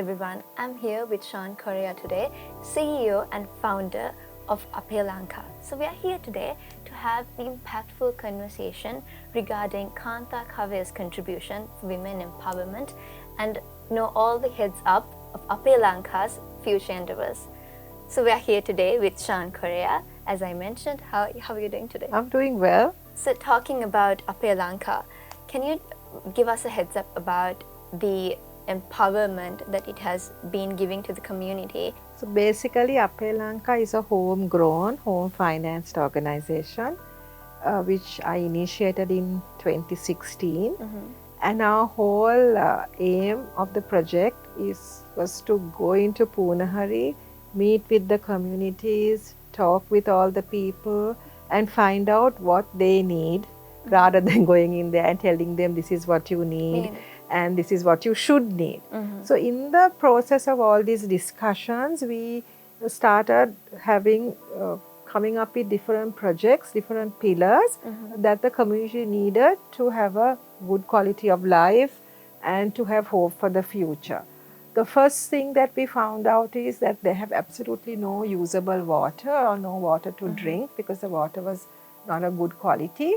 everyone, I'm here with Shaan Corea today, CEO and founder of Appe Lanka. So we are here today to have the impactful conversation regarding Kanta Kave's contribution for women empowerment and know all the heads up of Appe Lanka's future endeavors. So we are here today with Shaan Corea. As I mentioned, how are you doing today? I'm doing well. So talking about Appe Lanka, can you give us a heads up about the empowerment that it has been giving to the community? So basically, Appe Lanka is a homegrown, home-financed organization which I initiated in 2016. And our whole aim of the project was to go into Punahari, meet with the communities, talk with all the people, and find out what they need rather than going in there and telling them this is what you need and this is what you should need. So in the process of all these discussions, we started coming up with different projects, different pillars that the community needed to have a good quality of life and to have hope for the future. The first thing that we found out is that they have absolutely no usable water or no water to drink because the water was not a good quality.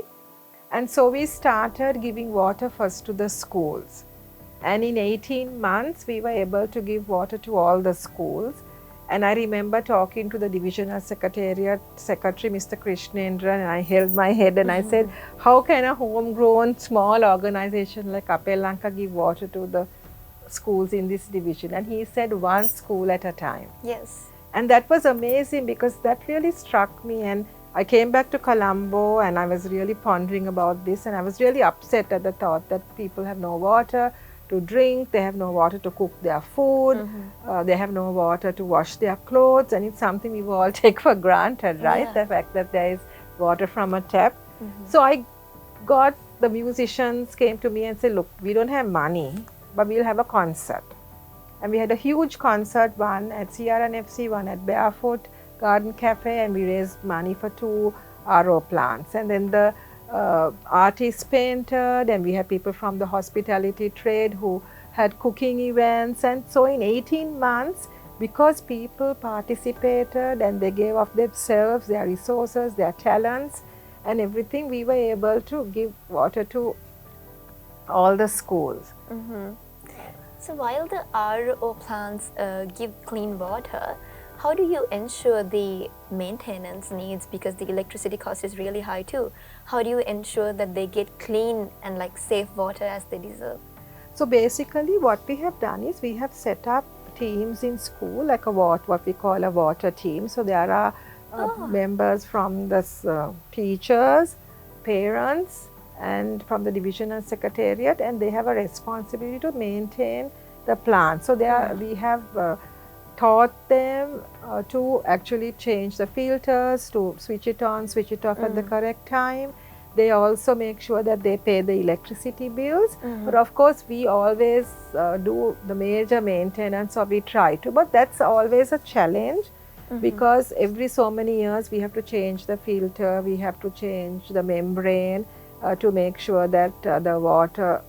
And so we started giving water first to the schools. And in 18 months, we were able to give water to all the schools. And I remember talking to the divisional secretariat secretary, Mr. Krishnendra, and I held my head and I said, how can a homegrown small organization like Appe Lanka give water to the schools in this division? And he said, one school at a time. Yes. And that was amazing because that really struck me. And I came back to Colombo and I was really pondering about this, and I was really upset at the thought that people have no water to drink, they have no water to cook their food, they have no water to wash their clothes, and it's something we all take for granted, right? The fact that there is water from a tap. So the musicians came to me and said, look, we don't have money, but we'll have a concert. And we had a huge concert, one at CRNFC, one at Barefoot Garden Cafe, and we raised money for 2 RO plants. And then the artists painted, and we had people from the hospitality trade who had cooking events. And so in 18 months, because people participated and they gave of themselves, their resources, their talents and everything, we were able to give water to all the schools. So while the RO plants give clean water, how do you ensure the maintenance needs, because the electricity cost is really high too? How do you ensure that they get clean and like safe water as they deserve? So basically what we have done is we have set up teams in school, like what we call a water team. So there are members from the teachers, parents, and from the divisional secretariat, and they have a responsibility to maintain the plant. So we have taught them to actually change the filters, to switch it on, switch it off at the correct time. They also make sure that they pay the electricity bills. But of course, we always do the major maintenance, or we try to, but that's always a challenge because every so many years we have to change the filter, we have to change the membrane to make sure that the water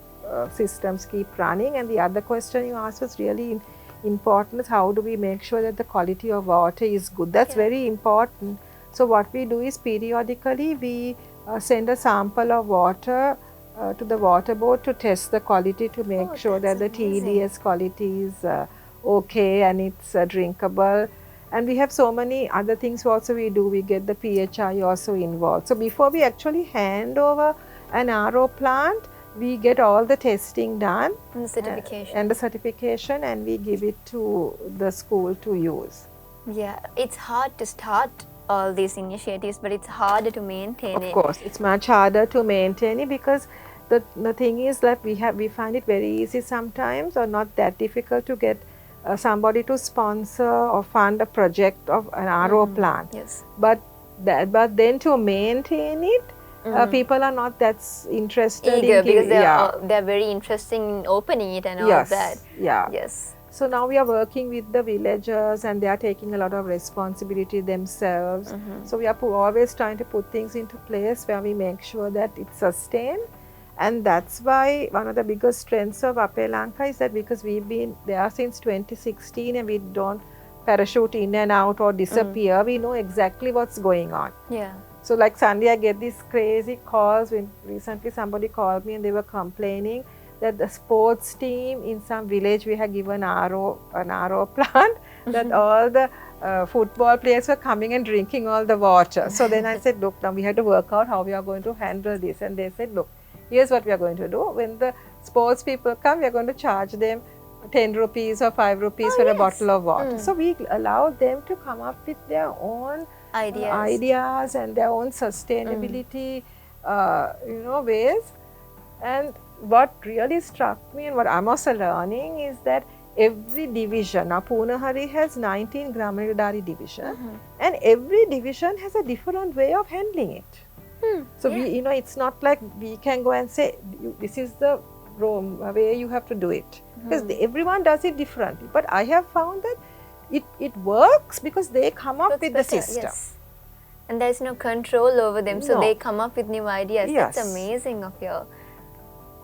systems keep running. And the other question you asked was really important: how do we make sure that the quality of water is good? That's very important. So what we do is periodically we send a sample of water to the water board to test the quality, to make sure that the TDS quality is okay and it's drinkable. And we have so many other things also we do. We get the PHI also involved. So before we actually hand over an RO plant, we get all the testing done And the certification. And we give it to the school to use. Yeah, it's hard to start all these initiatives, but it's harder to maintain it. Of course, it's much harder to maintain it because the thing is that we find it very easy sometimes, or not that difficult, to get somebody to sponsor or fund a project of an RO plant. Yes. But then to maintain it, people are not that interested Eager, in because they're very interested in opening it and all that. Yes. So now we are working with the villagers, and they are taking a lot of responsibility themselves. So we are always trying to put things into place where we make sure that it's sustained And that's why one of the biggest strengths of Appe Lanka is that because we've been there since 2016 and we don't parachute in and out or disappear, we know exactly what's going on. Yeah. So like Sunday, I get these crazy calls. When recently somebody called me and they were complaining that the sports team in some village we had given an RO plant, that all the football players were coming and drinking all the water. So then I said, look, now we have to work out how we are going to handle this. And they said, look, here's what we are going to do. When the sports people come, we are going to charge them 10 rupees or 5 rupees for a bottle of water. So we allow them to come up with their own ideas and their own sustainability, ways. And what really struck me and what I'm also learning is that every division, now Punahari has 19 Gramanidari division, and every division has a different way of handling it. So we, it's not like we can go and say, this is the way you have to do it. Because everyone does it differently. But I have found that it works because they come up with the system. Yes. And there's no control over them, so they come up with new ideas. That's amazing of you.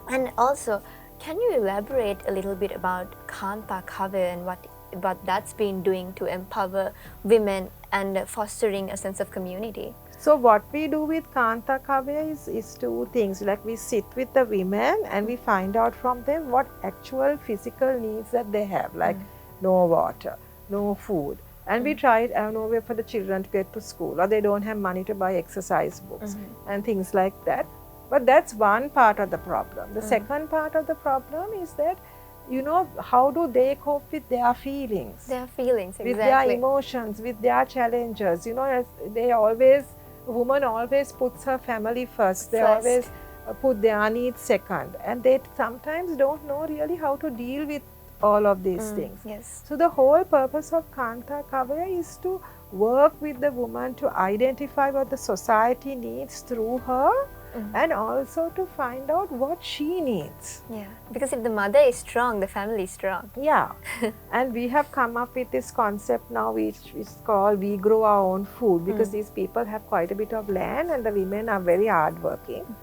And also, can you elaborate a little bit about Kanta Kave and what that's been doing to empower women and fostering a sense of community? So what we do with Kanta Kave is two things. Like we sit with the women and we find out from them what actual physical needs that they have, like no water, no food. And we tried nowhere for the children to get to school, or they don't have money to buy exercise books and things like that. But that's one part of the problem. The second part of the problem is that, how do they cope with their feelings? Their feelings, exactly. With their emotions, with their challenges. A woman always puts her family first. They always put their needs second. And they sometimes don't know really how to deal with all of these things. Yes. So the whole purpose of Kanta Kavaya is to work with the woman to identify what the society needs through her, and also to find out what she needs. Yeah, because if the mother is strong, the family is strong. Yeah. And we have come up with this concept now which is called we grow our own food, because these people have quite a bit of land and the women are very hardworking.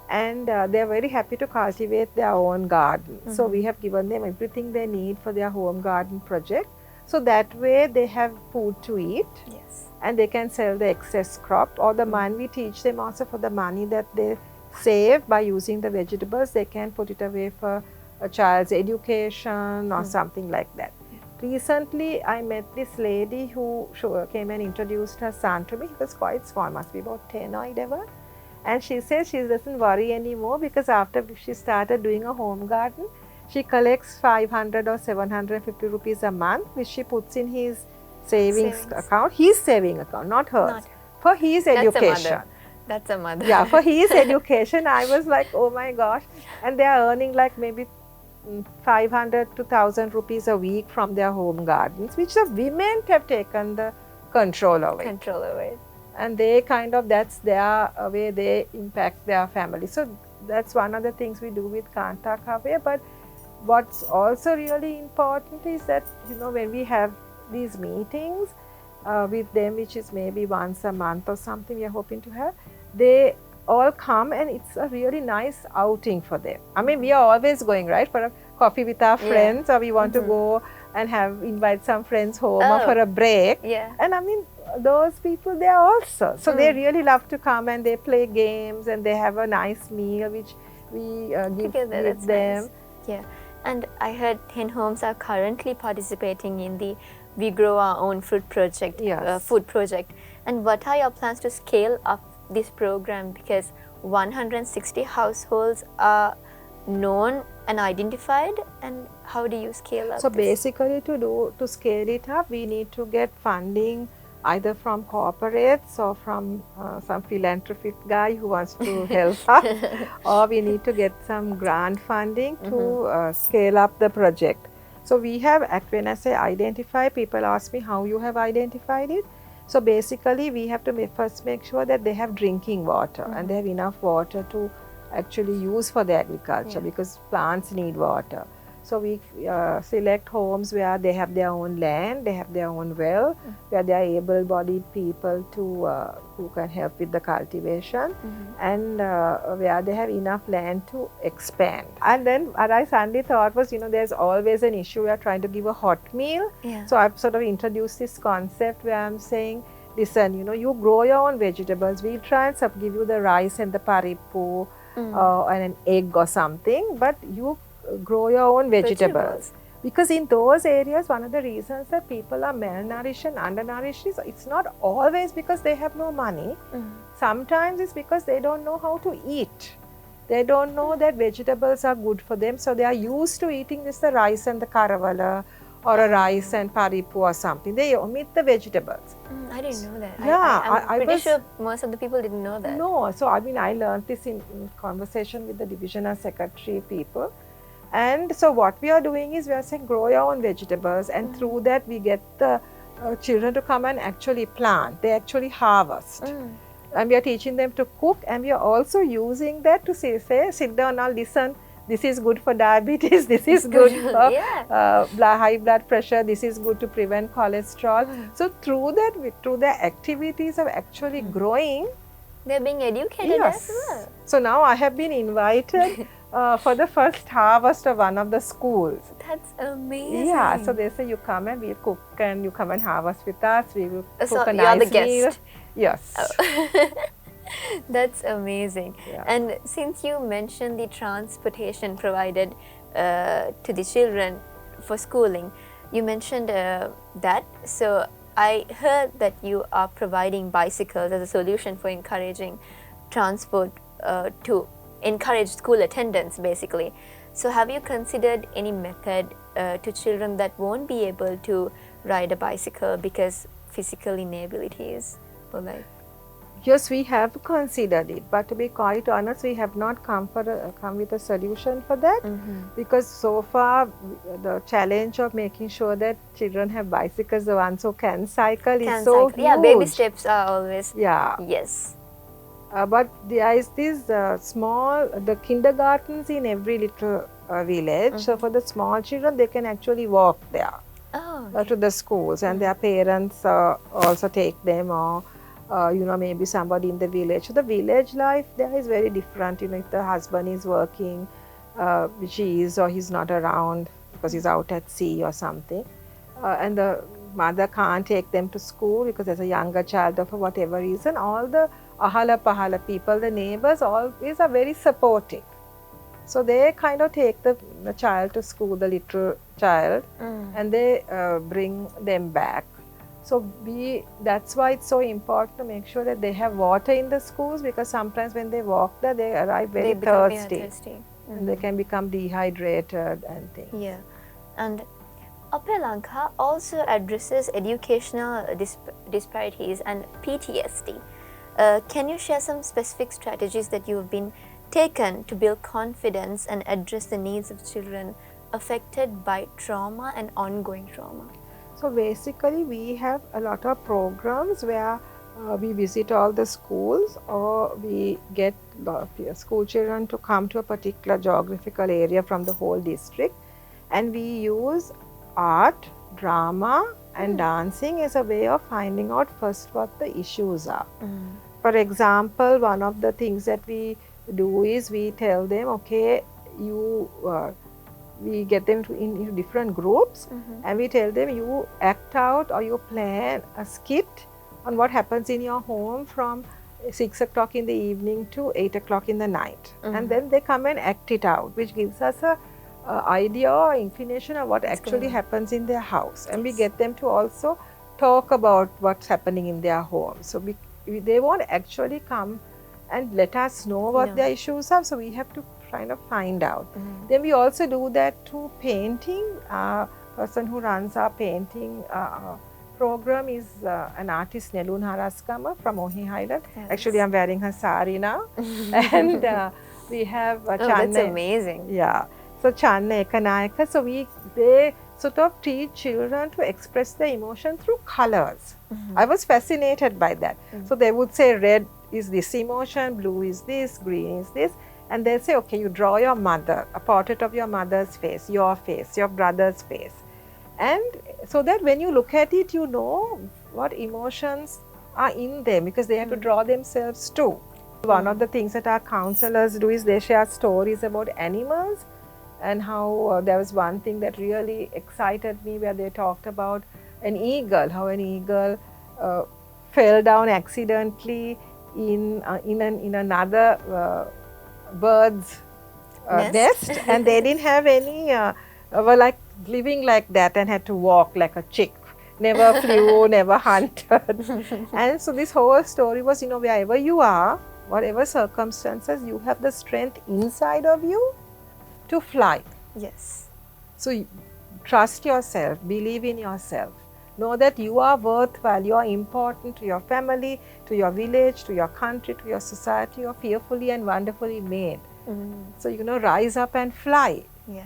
And they are very happy to cultivate their own garden. So we have given them everything they need for their home garden project. So that way they have food to eat. Yes. And they can sell the excess crop, or the money we teach them also for the money that they save by using the vegetables, they can put it away for a child's education or something like that. Recently, I met this lady who came and introduced her son to me. He was quite small, must be about 10 or 11. And she says she doesn't worry anymore because after she started doing a home garden, she collects 500 or 750 rupees a month, which she puts in his savings account, his saving account, not hers, for his education. That's a mother. Yeah, for his education. I was like, oh my gosh. And they are earning like maybe 500 to 1000 rupees a week from their home gardens, which the women have taken the control over it. And they that's their way they impact their family. So that's one of the things we do with Kanta Kave. But what's also really important is that, when we have these meetings with them, which is maybe once a month or something we are hoping to have, they all come and it's a really nice outing for them. I mean, we are always going, right, for a coffee with our friends, or we want to go and invite some friends home or for a break. And I mean, those people there also. So they really love to come and they play games and they have a nice meal which we give them. Nice. Yeah. And I heard 10 homes are currently participating in the We Grow Our Own Food project. Food project. And what are your plans to scale up this program? Because 160 households are known and identified, and how do you scale up? So basically, to scale it up, we need to get funding either from corporates or from some philanthropic guy who wants to help us, or we need to get some grant funding to scale up the project. So we have, when I say identify, people ask me how you have identified it. So basically, we have to first make sure that they have drinking water and they have enough water to actually use for the agriculture, because plants need water. So we select homes where they have their own land, they have their own well, where they are able-bodied people to who can help with the cultivation, and where they have enough land to expand. And then what I suddenly thought was, there's always an issue. We are trying to give a hot meal. Yeah. So I've sort of introduced this concept where I'm saying, listen, you grow your own vegetables. We'll try and give you the rice and the parippu and an egg or something, but you grow your own vegetables. Because in those areas, one of the reasons that people are malnourished and undernourished is it's not always because they have no money. Sometimes it's because they don't know how to eat. They don't know that vegetables are good for them, so they are used to eating the rice and the karavala or a rice and parippu or something. They omit the vegetables. I didn't know that. Yeah, I'm pretty sure most of the people didn't know that. No, so I learned this in conversation with the divisional secretary people. And so what we are doing is we are saying grow your own vegetables, and through that we get the children to come and actually plant. They actually harvest. And we are teaching them to cook, and we are also using that to say sit down now, listen, this is good for diabetes, this is good for high blood pressure, this is good to prevent cholesterol. So through that, through the activities of actually growing, they're being educated as well. So now I have been invited for the first harvest of one of the schools. That's amazing. Yeah, so they say you come and we'll cook, and you come and harvest with us. We will cook a you're nice the guest. meal. Yes. That's amazing. Yeah. And since you mentioned the transportation provided to the children for schooling, you mentioned that. So I heard that you are providing bicycles as a solution for encouraging transport to encourage school attendance, basically. So have you considered any method to children that won't be able to ride a bicycle because physical inabilities or like? Yes, we have considered it, but to be quite honest, we have not come with a solution for that, because so far the challenge of making sure that children have bicycles, the ones who can cycle, is so huge. Yeah, baby steps are always. Yeah. Yes. But there is this the kindergartens in every little village. So for the small children, they can actually walk there to the schools, and their parents also take them, or maybe somebody in the village. So the village life there is very different. If the husband is working, which he is, or he's not around because he's out at sea or something, and the mother can't take them to school because there's a younger child, or for whatever reason, all the ahala-pahala people, the neighbors, always are very supportive. So they kind of take the child to school, the little child, and they bring them back. So that's why it's so important to make sure that they have water in the schools, because sometimes when they walk there, they arrive very thirsty. And they can become dehydrated and things. Yeah. And Appe Lanka also addresses educational disparities and PTSD. Can you share some specific strategies that you have been taken to build confidence and address the needs of children affected by trauma and ongoing trauma? So basically we have a lot of programs where we visit all the schools, or we get school children to come to a particular geographical area from the whole district, and we use art, drama and dancing as a way of finding out first what the issues are. For example, one of the things that we do is we tell them, okay, we get them into different groups, and we tell them you act out or you plan a skit on what happens in your home from 6 o'clock in the evening to 8 o'clock in the night. And then they come and act it out, which gives us a idea or inclination of what actually happens in their house. And we get them to also talk about what's happening in their home. So they won't actually come and let us know what their issues are, so we have to kind of find out. Then we also do that through painting. Person who runs our painting program is an artist, Nelun Haraskama from Ohi Highland. Actually, I'm wearing her sari now. And we have Channa. That's amazing. Yeah. So Channa Ekanayaka. So they sort of teach children to express their emotion through colors. I was fascinated by that. So they would say red is this emotion, blue is this, green is this. And they'll say, okay, you draw your mother, a portrait of your mother's face, your brother's face. And so that when you look at it, you know what emotions are in them, because they have to draw themselves too. One of the things that our counselors do is they share stories about animals, and how there was one thing that really excited me where they talked about an eagle, how an eagle fell down accidentally in another bird's nest, and they didn't have any, were like living like that and had to walk like a chick. Never flew, never hunted. And so this whole story was, you know, wherever you are, whatever circumstances, you have the strength inside of you to fly. Yes. So trust yourself, believe in yourself. Know that you are worthwhile, you are important to your family, to your village, to your country, to your society. You are fearfully and wonderfully made. So, you know, rise up and fly. Yeah.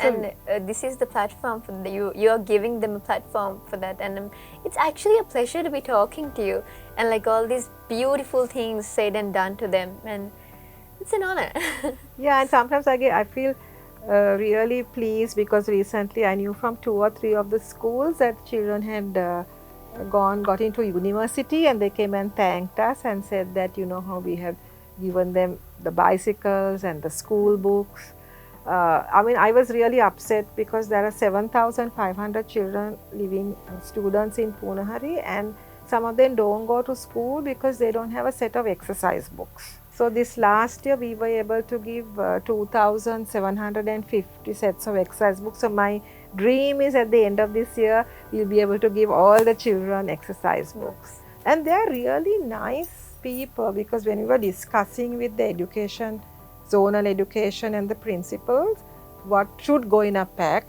So, and this is the platform for you are giving them a platform for that, and it's actually a pleasure to be talking to you, and like all these beautiful things said and done to them, and it's an honor. Yeah, and sometimes I feel really pleased, because recently I knew from 2 or 3 of the schools that children had got into university, and they came and thanked us and said that, you know, how we have given them the bicycles and the school books. I mean, I was really upset, because there are 7,500 children living, students in Punahari, and some of them don't go to school because they don't have a set of exercise books. So this last year we were able to give 2,750 sets of exercise books. So my dream is at the end of this year, we'll be able to give all the children exercise books. And they're really nice people, because when we were discussing with the education, zonal education and the principals, what should go in a pack,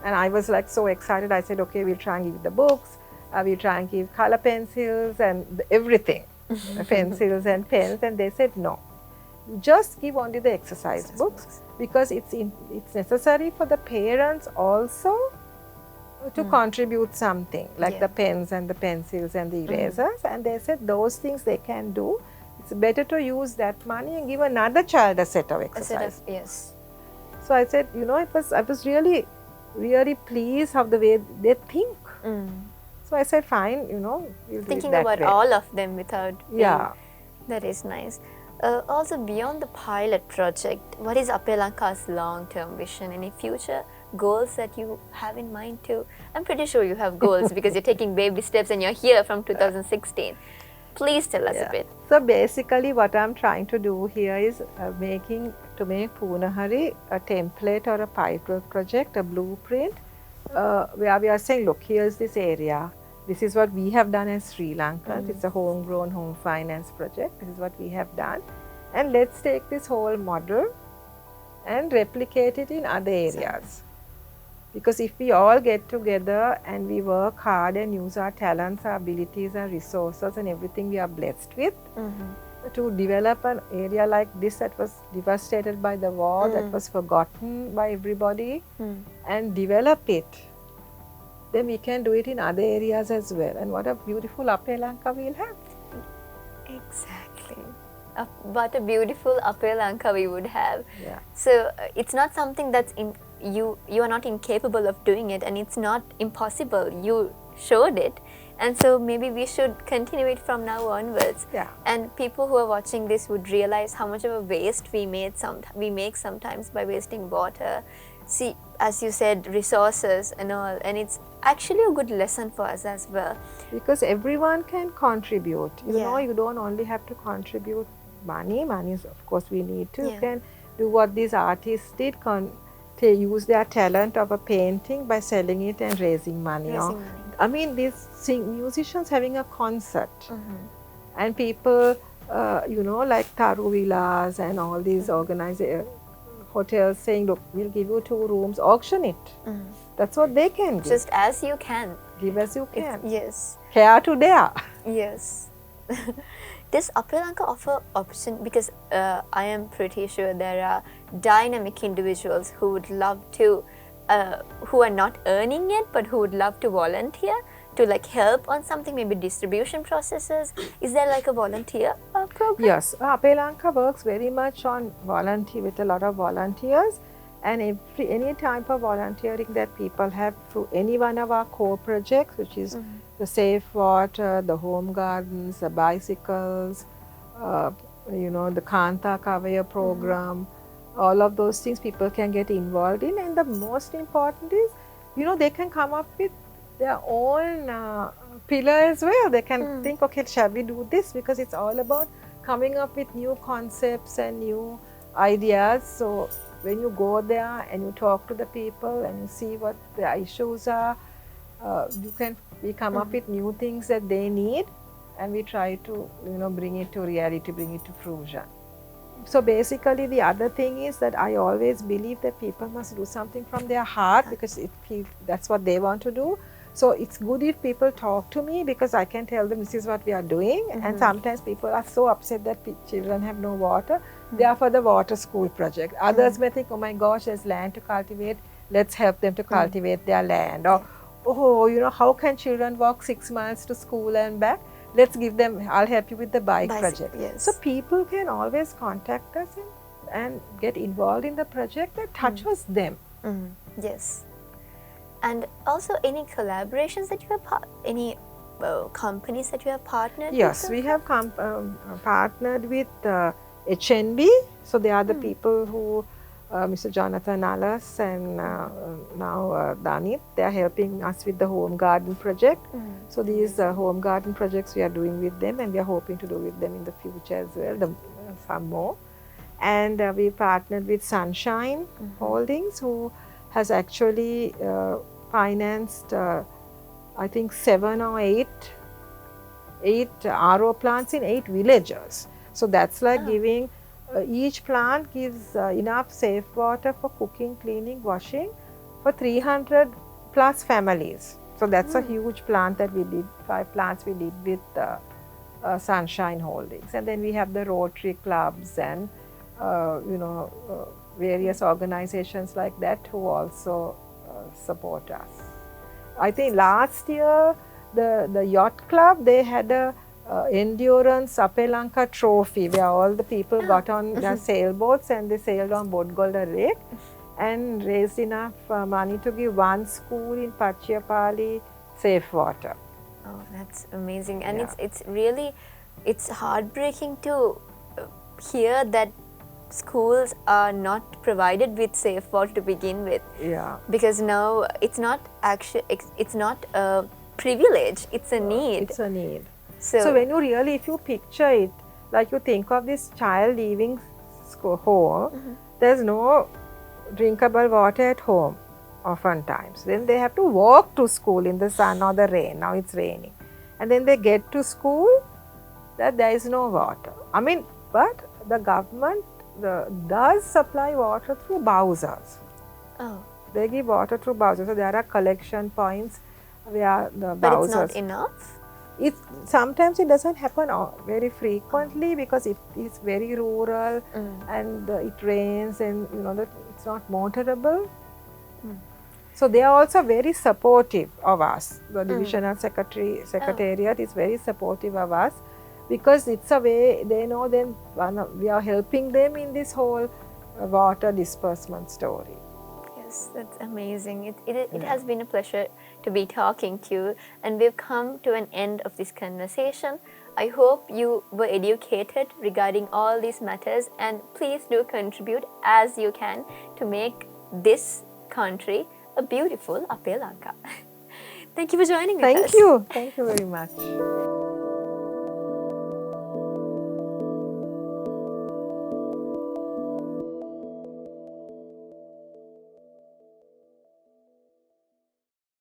and I was like so excited. I said, okay, we'll try and give the books, we'll try and give color pencils and everything, pencils and pens, and they said no. Just give only the exercise books, because it's necessary for the parents also to contribute something, like the pens and the pencils and the erasers, and they said those things they can do. It's better to use that money and give another child a set of exercise. Yes. So I said, you know, I was really, really pleased of the way they think. So I said, fine, you know, we'll thinking do it that about way. all of them without yeah. That is nice. Also, beyond the pilot project, what is Appe Lanka's long-term vision? Any future goals that you have in mind too? I'm pretty sure you have goals because you're taking baby steps and you're here from 2016. Please tell us a bit. So basically what I'm trying to do here is make Punahari a template or a pilot project, a blueprint, where we are saying, look, here's this area. This is what we have done as Sri Lankans. It's a homegrown home finance project. This is what we have done. And let's take this whole model and replicate it in other areas. Because if we all get together and we work hard and use our talents, our abilities, our resources and everything we are blessed with to develop an area like this that was devastated by the war, that was forgotten by everybody, and develop it, then we can do it in other areas as well. And what a beautiful Appe Lanka we'll have. Exactly. What a beautiful Appe Lanka we would have. Yeah. So it's not something that's you are not incapable of doing it, and it's not impossible. You showed it, and so maybe we should continue it from now onwards. Yeah. And people who are watching this would realize how much of a waste we make sometimes by wasting water. See, as you said, resources and all, and it's actually a good lesson for us as well. Because everyone can contribute. You know, you don't only have to contribute money. Money is, of course, we need to. You can do what these artists did. They use their talent of a painting by selling it and raising money. I mean, these musicians having a concert, and people, you know, like Taru Villas and all these organized hotels saying, look, we'll give you 2 rooms, auction it. That's what they can give. Just as you can. Give as you can. Yes. Care to dare. Yes. Does Appe Lanka offer option? Because I am pretty sure there are dynamic individuals who would love to, who are not earning yet, but who would love to volunteer to like help on something, maybe distribution processes. Is there like a volunteer program? Yes, Appe Lanka works very much on with a lot of volunteers, and any type of volunteering that people have through any one of our core projects, which is the safe water, the home gardens, the bicycles, uh, the Kanta Kavaya program, all of those things people can get involved in. And the most important is, they can come up with their own pillar as well. They can think, okay, shall we do this? Because it's all about coming up with new concepts and new ideas. So when you go there and you talk to the people and you see what the issues are, we come up with new things that they need, and we try to bring it to reality, bring it to fruition. So basically, the other thing is that I always believe that people must do something from their heart, because that's what they want to do. So it's good if people talk to me, because I can tell them this is what we are doing. And sometimes people are so upset that children have no water. They are for the water school project. Others may think, oh my gosh, there's land to cultivate. Let's help them to cultivate their land. Or, oh, how can children walk 6 miles to school and back? Let's give them, I'll help you with the bike project. Yes. So people can always contact us and get involved in the project that touches them. Yes. And also any collaborations that you have, any companies that you have partnered with? Yes, we have partnered with HNB. So they are the people who, Mr. Jonathan Allas and now Danit, they are helping us with the home garden project. So these home garden projects we are doing with them, and we are hoping to do with them in the future as well, some more. And we partnered with Sunshine Holdings, who has actually financed, I think 7 or 8 RO plants in 8 villages. So that's like giving, each plant gives enough safe water for cooking, cleaning, washing for 300 plus families. So that's a huge plant that we did, 5 plants we did with Sunshine Holdings. And then we have the Rotary clubs and various organizations like that who also support us. I think last year the yacht club, they had a endurance Appe Lanka trophy where all the people got on their sailboats and they sailed on Bodgolda Lake and raised enough money to give one school in Pachiyapali safe water. Oh, that's amazing. And it's really, it's heartbreaking to hear that schools are not provided with safe water to begin with. Yeah. Because now it's not actually, it's not a privilege, it's a need. It's a need. So when if you picture it, like you think of this child leaving home, there's no drinkable water at home oftentimes. Then they have to walk to school in the sun or the rain. Now it's raining. And then they get to school, that there is no water. I mean, but the government does supply water through Bowsers. Oh. They give water through Bowsers. So there are collection points where the Bowsers. But it's not enough? Sometimes it doesn't happen very frequently because it is very rural and it rains and it's not motorable. So they are also very supportive of us. The divisional secretariat is very supportive of us because it's a way they know then we are helping them in this whole water disbursement story. Yes, that's amazing. It has been a pleasure to be talking to you, and we've come to an end of this conversation. I hope you were educated regarding all these matters, and please do contribute as you can to make this country a beautiful Appe Lanka. Thank you for joining us. Thank you. Thank you very much.